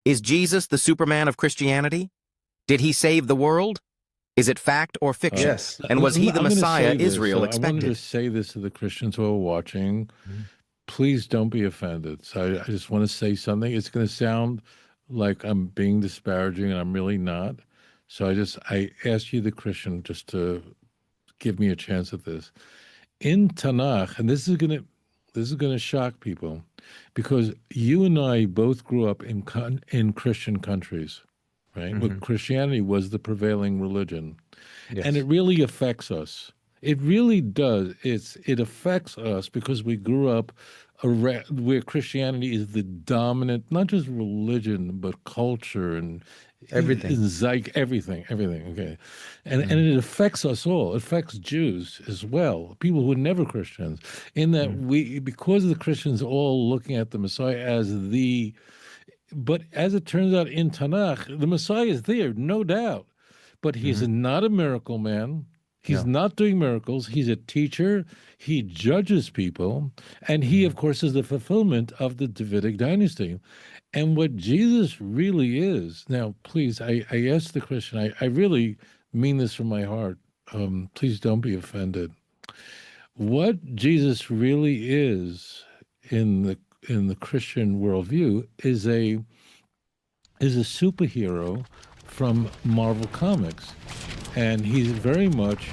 Is Jesus the Superman of Christianity? Did he save the world? Is it fact or fiction? Yes. And was he the I'm gonna Messiah say this. Israel I wanted to expected? say this to the Christians who are watching. Please don't be offended. So I just want to say something. It's going to sound like I'm being disparaging, and I'm really not. So I ask you, the Christian, just to give me a chance at this. In Tanakh, and this is gonna shock people, because you and I both grew up in Christian countries, right? Where Christianity was the prevailing religion, Yes. and it really affects us. It really does. It affects us because we grew up where Christianity is the dominant, not just religion, but culture and Everything. everything. Okay, and it affects us all. It affects Jews as well, people who are never Christians. In that because the Christians are all looking at the Messiah as the, but as it turns out in Tanakh, the Messiah is there, no doubt, but he's not a miracle man. He's not doing miracles. He's a teacher. He judges people. And he, of course, is the fulfillment of the Davidic dynasty. And what Jesus really is, now, please, I ask the Christian, I really mean this from my heart. Please don't be offended. What Jesus really is in the Christian worldview is a superhero from Marvel Comics. And he's very much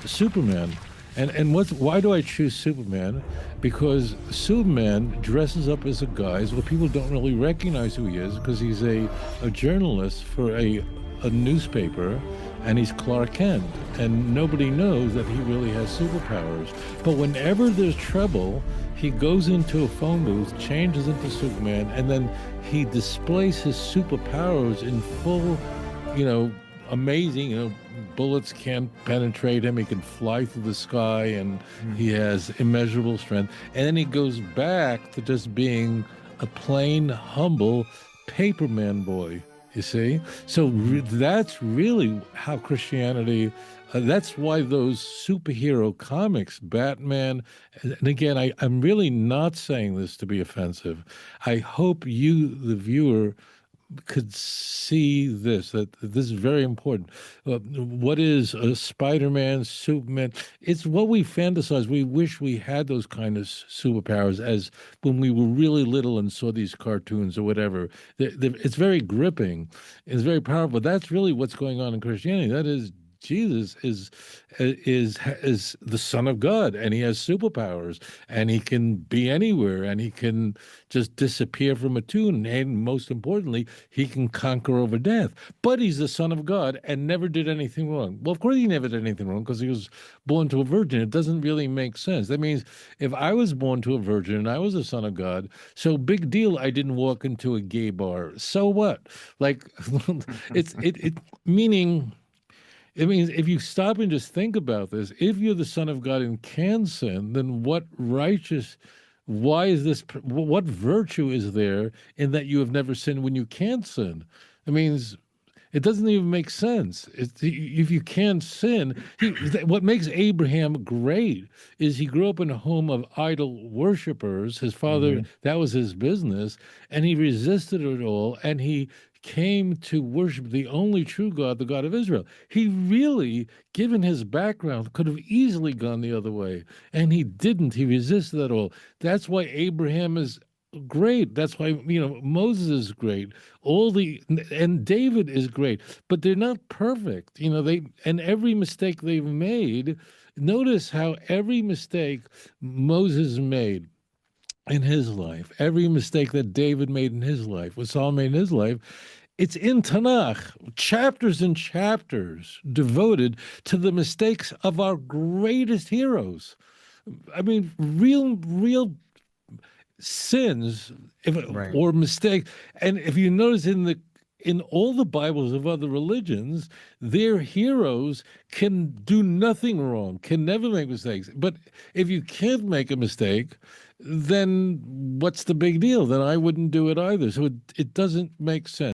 Superman. And why do I choose Superman? Because Superman dresses up as a guise where people don't really recognize who he is, because he's a journalist for a newspaper, and he's Clark Kent, and nobody knows that he really has superpowers. But whenever there's trouble, he goes into a phone booth, changes into Superman, and then he displays his superpowers in full, amazing, bullets can't penetrate him. He can fly through the sky, and he has immeasurable strength. And then he goes back to just being a plain, humble paperman boy, you see? So that's really how Christianity, that's why those superhero comics, Batman, and again, I'm really not saying this to be offensive. I hope you, the viewer, could see this, that this is very important. What is a Spider-Man, Superman? It's what we fantasize. We wish we had those kind of superpowers as when we were really little and saw these cartoons or whatever. It's very gripping. It's very powerful. That's really what's going on in Christianity. That is, Jesus is the Son of God, and he has superpowers, and he can be anywhere, and he can just disappear from a tomb, and most importantly, he can conquer over death. But he's the Son of God and never did anything wrong. Well, of course he never did anything wrong, because he was born to a virgin. It doesn't really make sense. That means if I was born to a virgin and I was the Son of God, so big deal I didn't walk into a gay bar. So what? Like, meaning... It means if you stop and just think about this, if you're the Son of God and can sin, then what virtue is there in that you have never sinned when you can't sin? It means it doesn't even make sense. If you can't sin, what makes Abraham great is he grew up in a home of idol worshipers. His father, that was his business, and he resisted it all, and he came to worship the only true God, the God of Israel. He really, given his background, could have easily gone the other way, and he didn't. He resisted that all. That's why Abraham is great. That's why, Moses is great. And David is great, but they're not perfect. And every mistake they've made, notice how every mistake Moses made in his life, every mistake that David made in his life, what Solomon made in his life, it's in Tanakh, chapters and chapters devoted to the mistakes of our greatest heroes. I mean, real sins or mistakes. And if you notice in all the Bibles of other religions, their heroes can do nothing wrong, can never make mistakes. But if you can't make a mistake, then what's the big deal? Then I wouldn't do it either. So it doesn't make sense.